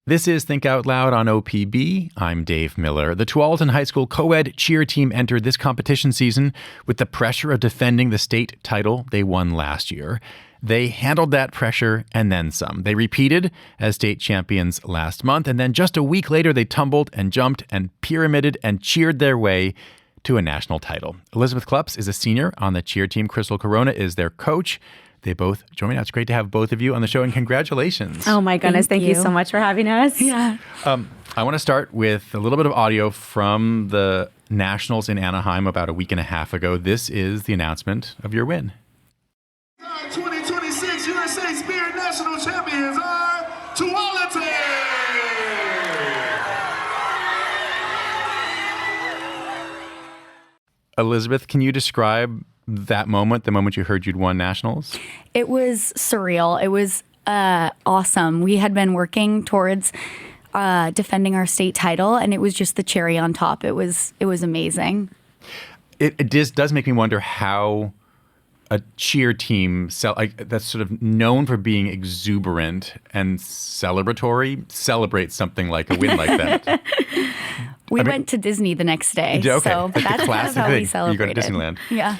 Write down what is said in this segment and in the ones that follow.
This is Think Out Loud on OPB. I'm Dave Miller. The Tualatin High School Co-Ed cheer team entered this competition season with the pressure of defending the state title they won last year. They handled that pressure and then some. They repeated as state champions last month, and then just a week later, they tumbled and jumped and pyramided and cheered their way to a national title. Elizabeth Klups is a senior on the cheer team. Crystal Corona is their coach. They both join me now. It's great to have both of you on the show, and congratulations. Oh my goodness. Thank you so much for having us. Yeah. I want to start with a little bit of audio from the Nationals in Anaheim about a week and a half ago. This is the announcement of your win. 2026 USA Spirit National Champions are Tualatin. Elizabeth, can you describe that moment, the moment you heard you'd won Nationals? It was surreal. It was awesome. We had been working towards defending our state title, and it was just the cherry on top. It was amazing. It does make me wonder how a cheer team that's sort of known for being exuberant and celebratory celebrates something like a win like that. We went to Disney the next day, okay. so that's kind of how we celebrated. You go to Disneyland. Yeah.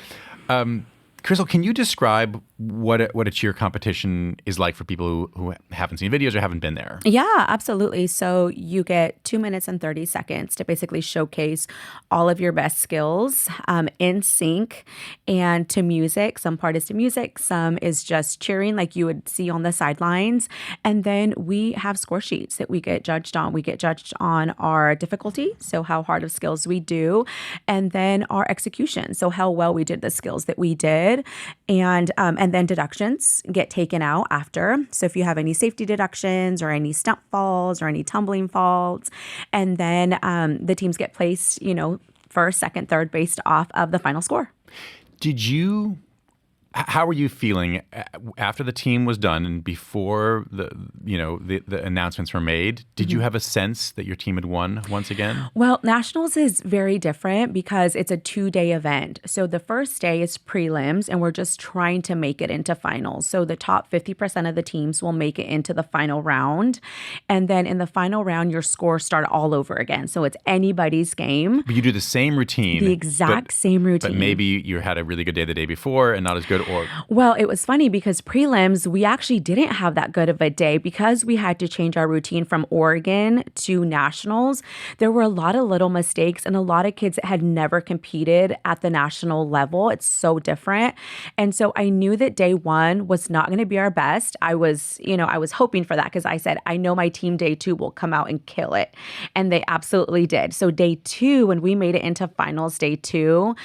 Crystal, can you describe what a cheer competition is like for people who haven't seen videos or haven't been there? Yeah, absolutely. So you get 2 minutes and 30 seconds to basically showcase all of your best skills in sync and to music. Some part is to music, some is just cheering like you would see on the sidelines. And then we have score sheets that we get judged on. We get judged on our difficulty, so how hard of skills we do, and then our execution, so how well we did the skills that we did. And then deductions get taken out after. So if you have any safety deductions or any stump falls or any tumbling faults, and then the teams get placed, first, second, third, based off of the final score. How were you feeling after the team was done and before the announcements were made? Did you have a sense that your team had won once again? Well, Nationals is very different because it's a 2-day event. So the first day is prelims, and we're just trying to make it into finals. So the top 50% of the teams will make it into the final round. And then in the final round, your scores start all over again. So it's anybody's game. But you do the same routine. The exact same routine. But maybe you had a really good day the day before and not as good. Well, it was funny because prelims, we actually didn't have that good of a day because we had to change our routine from Oregon to Nationals. There were a lot of little mistakes and a lot of kids that had never competed at the national level. It's so different. And so I knew that day one was not going to be our best. I was hoping for that because I said, I know my team day two will come out and kill it. And they absolutely did. So day two, when we made it into finals day two,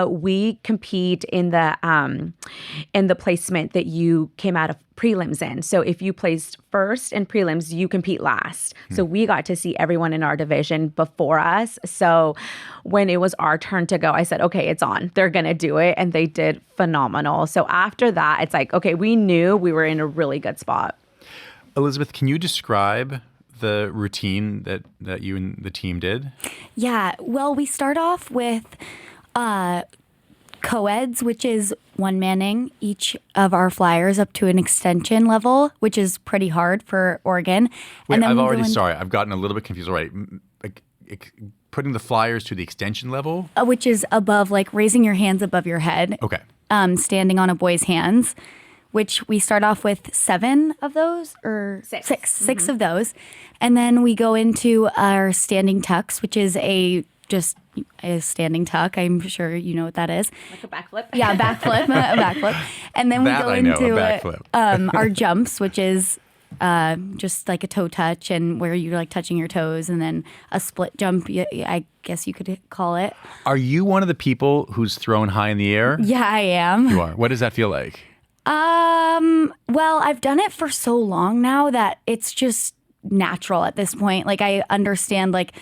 we compete in the placement that you came out of prelims in. So if you placed first in prelims, you compete last. So we got to see everyone in our division before us. So when it was our turn to go, I said, okay, it's on. They're going to do it. And they did phenomenal. So after that, it's like, okay, we knew we were in a really good spot. Elizabeth, can you describe the routine that you and the team did? Yeah. Well, we start off with co-eds, which is one-manning each of our flyers up to an extension level, which is pretty hard for Oregon. Wait, and then I've gotten a little bit confused already. Putting the flyers to the extension level? Which is above, like raising your hands above your head. Okay. Standing on a boy's hands, which we start off with 7 of those, or six of those. And then we go into our standing tucks, which is just a standing tuck. I'm sure you know what that is. Like a backflip? Yeah, a backflip. And then we go into our jumps, which is just like a toe touch and where you're like touching your toes, and then a split jump, I guess you could call it. Are you one of the people who's thrown high in the air? Yeah, I am. You are. What does that feel like? Well, I've done it for so long now that it's just natural at this point. Like I understand like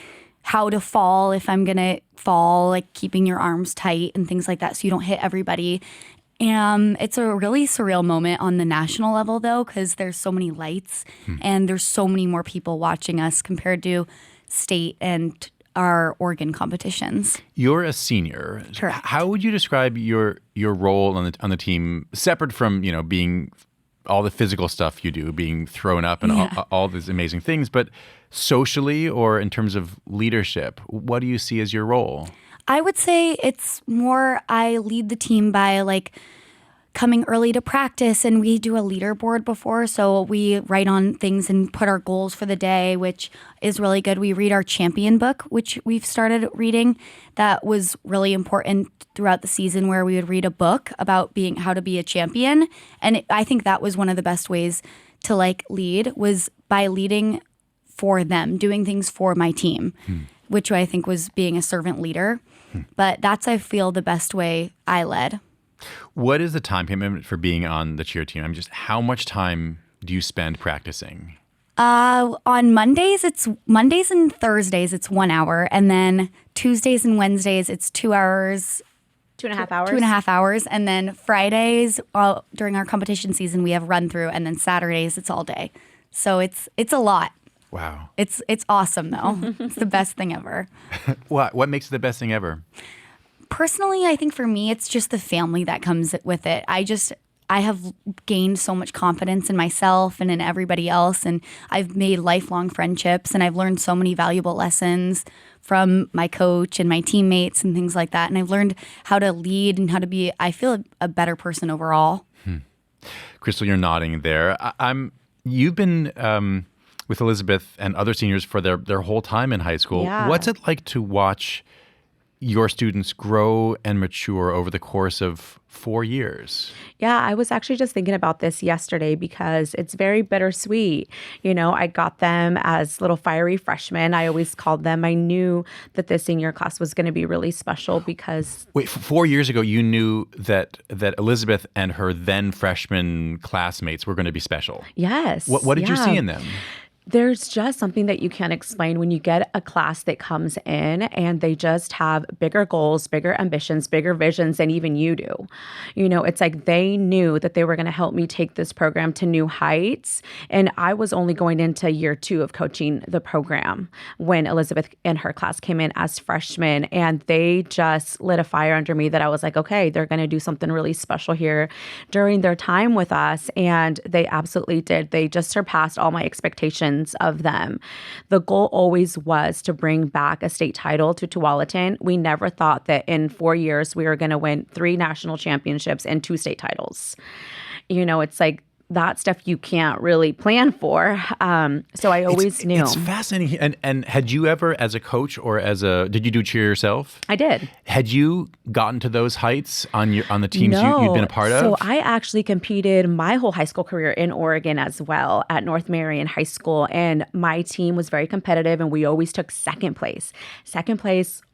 how to fall if I'm going to fall, like keeping your arms tight and things like that so you don't hit everybody. It's a really surreal moment on the national level, though, because there's so many lights and there's so many more people watching us compared to state and our Oregon competitions. You're a senior. Correct. How would you describe your role on the team, separate from being all the physical stuff you do, being thrown up and all these amazing things, but socially or in terms of leadership, what do you see as your role? I would say it's more I lead the team by like coming early to practice, and we do a leaderboard before. So we write on things and put our goals for the day, which is really good. We read our champion book, which we've started reading. That was really important throughout the season, where we would read a book about how to be a champion. And I think that was one of the best ways to like lead, was by leading for them, doing things for my team, which I think was being a servant leader. But that's, I feel, the best way I led. What is the time commitment for being on the cheer team? How much time do you spend practicing? On Mondays and Thursdays, it's 1 hour. And then Tuesdays and Wednesdays, it's 2 hours. 2.5 hours? 2.5 hours. And then Fridays, during our competition season, we have run through. And then Saturdays, it's all day. So it's a lot. Wow. It's awesome, though. It's the best thing ever. What makes it the best thing ever? Personally, I think for me, it's just the family that comes with it. I have gained so much confidence in myself and in everybody else, and I've made lifelong friendships, and I've learned so many valuable lessons from my coach and my teammates and things like that. And I've learned how to lead and how to be, I feel, a better person overall. Crystal, you're nodding there. You've been with Elizabeth and other seniors for their whole time in high school. Yeah. What's it like to watch your students grow and mature over the course of 4 years? Yeah, I was actually just thinking about this yesterday because it's very bittersweet. I got them as little fiery freshmen. I always called them. I knew that the senior class was going to be really special because... Wait, 4 years ago, you knew that Elizabeth and her then freshman classmates were going to be special. Yes. What did you see in them? There's just something that you can't explain when you get a class that comes in and they just have bigger goals, bigger ambitions, bigger visions than even you do. It's like they knew that they were going to help me take this program to new heights. And I was only going into year 2 of coaching the program when Elizabeth and her class came in as freshmen. And they just lit a fire under me that I was like, okay, they're going to do something really special here during their time with us. And they absolutely did. They just surpassed all my expectations of them. The goal always was to bring back a state title to Tualatin. We never thought that in 4 years we were going to win 3 national championships and 2 state titles. It's like that stuff you can't really plan for. So I always knew. It's fascinating. And had you ever, as a coach did you do cheer yourself? I did. Had you gotten to those heights on the teams you'd been a part of? So I actually competed my whole high school career in Oregon as well at North Marion High School. And my team was very competitive and we always took second place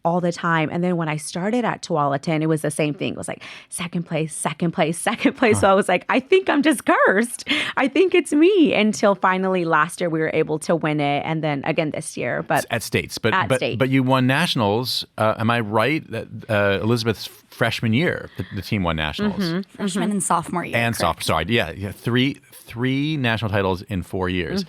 all the time. And then when I started at Tualatin, it was the same thing. It was like second place, second place, second place. So I was like, I think I'm just cursed. I think it's me. Until finally last year we were able to win it. And then again this year. But at States. State. But you won nationals. Am I right? That Elizabeth's freshman year, the team won nationals. Freshman and sophomore year. And sophomore. Sorry. Yeah. Three national titles in 4 years.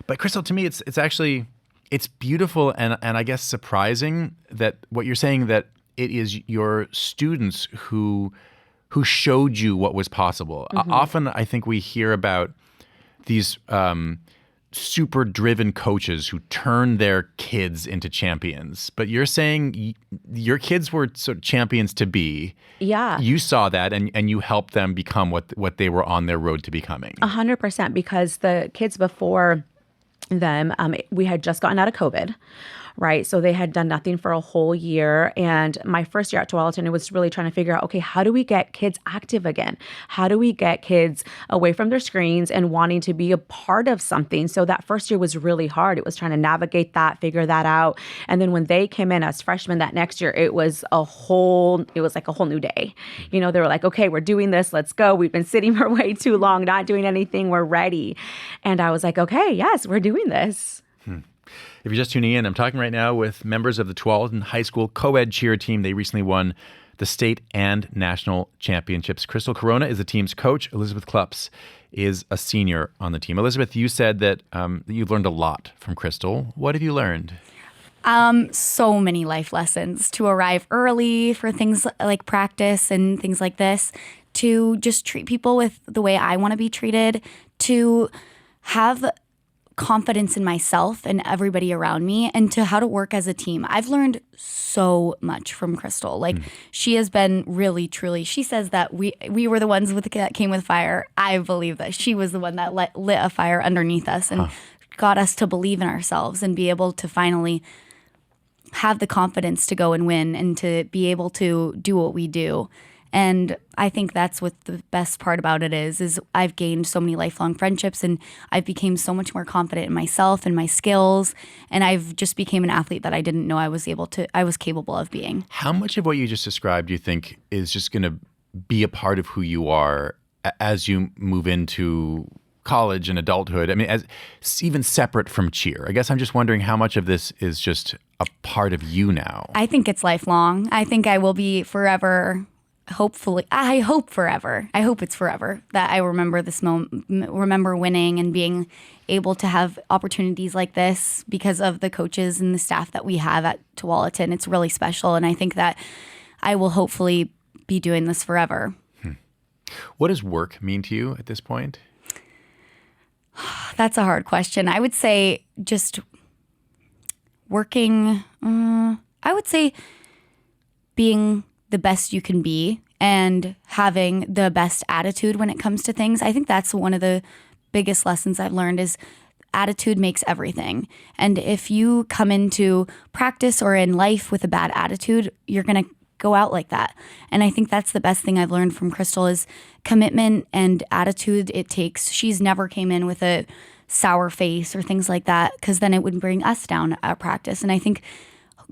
But Crystal, to me, it's actually... It's beautiful and I guess surprising that what you're saying, that it is your students who showed you what was possible. Often I think we hear about these super driven coaches who turn their kids into champions. But you're saying your kids were sort of champions to be. Yeah. You saw that and you helped them become what they were on their road to becoming. 100%, because the kids before them, we had just gotten out of COVID, right? So they had done nothing for a whole year. And my first year at Tualatin, it was really trying to figure out, okay, how do we get kids active again? How do we get kids away from their screens and wanting to be a part of something? So that first year was really hard. It was trying to navigate that, figure that out. And then when they came in as freshmen that next year, it was like a whole new day. They were like, okay, we're doing this. Let's go. We've been sitting for way too long, not doing anything. We're ready. And I was like, okay, yes, we're doing this. If you're just tuning in, I'm talking right now with members of the Tualatin High School Co-Ed cheer team. They recently won the state and national championships. Crystal Corona is the team's coach. Elizabeth Klups is a senior on the team. Elizabeth, you said that you've learned a lot from Crystal. What have you learned? So many life lessons. To arrive early for things like practice and things like this. to just treat people with the way I want to be treated, to have confidence in myself and everybody around me, and to how to work as a team. I've learned so much from Crystal. Like she has been really, truly, she says that we were the ones that came with fire. I believe that she was the one that lit a fire underneath us and got us to believe in ourselves and be able to finally have the confidence to go and win and to be able to do what we do. And I think that's what the best part about it is I've gained so many lifelong friendships, and I've become so much more confident in myself and my skills, and I've just became an athlete that I didn't know I was capable of being. How much of what you just described do you think is just going to be a part of who you are as you move into college and adulthood? I mean, as even separate from cheer. I guess I'm just wondering how much of this is just a part of you now. I think it's lifelong. I think I will be forever. Hopefully, I hope forever. I hope it's forever that I remember this moment, remember winning and being able to have opportunities like this because of the coaches and the staff that we have at Tualatin. It's really special, and I think that I will hopefully be doing this forever. What does work mean to you at this point? That's a hard question. I would say just working, I would say being the best you can be and having the best attitude when it comes to things. I think that's one of the biggest lessons I've learned is attitude makes everything. And if you come into practice or in life with a bad attitude, you're going to go out like that. And I think that's the best thing I've learned from Crystal is commitment and attitude it takes. She's never came in with a sour face or things like that, because then it would bring us down at practice. And I think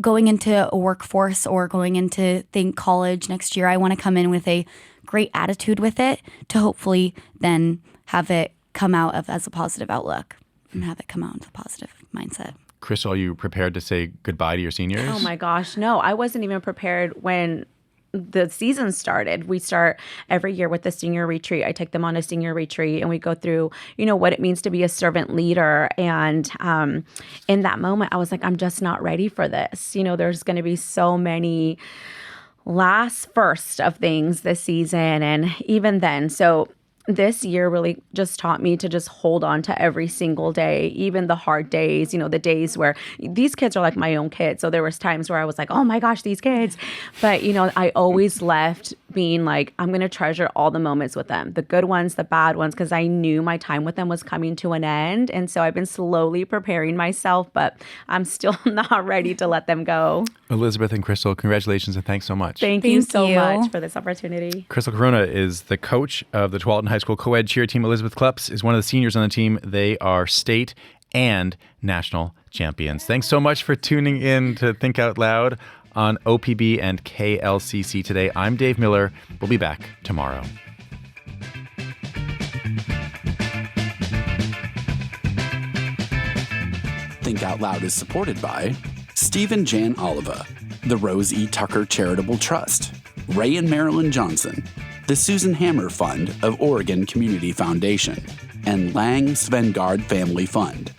going into a workforce or going into college next year, I want to come in with a great attitude with it to hopefully then have it come out as a positive outlook and have it come out with a positive mindset. Crystal, are you prepared to say goodbye to your seniors? Oh my gosh, no. I wasn't even prepared when the season started. We start every year with the senior retreat. I take them on a senior retreat and we go through, what it means to be a servant leader. And in that moment, I was like, I'm just not ready for this. There's going to be so many first of things this season. And even then, so this year really just taught me to just hold on to every single day, even the hard days, the days where these kids are like my own kids. So there was times where I was like, oh my gosh, these kids. But, I always left being like, I'm going to treasure all the moments with them, the good ones, the bad ones, because I knew my time with them was coming to an end. And so I've been slowly preparing myself, but I'm still not ready to let them go. Elizabeth and Crystal, congratulations and thanks so much. Thank you so much for this opportunity. Crystal Corona is the coach of the Tualatin High School Co-Ed cheer team. Elizabeth Klups is one of the seniors on the team. They are state and national champions. Thanks so much for tuning in to Think Out Loud on OPB and KLCC today. I'm Dave Miller. We'll be back tomorrow. Think Out Loud is supported by Stephen Jan Oliva, the Rose E. Tucker Charitable Trust, Ray and Marilyn Johnson, the Susan Hammer Fund of Oregon Community Foundation, and Lang Svengard Family Fund.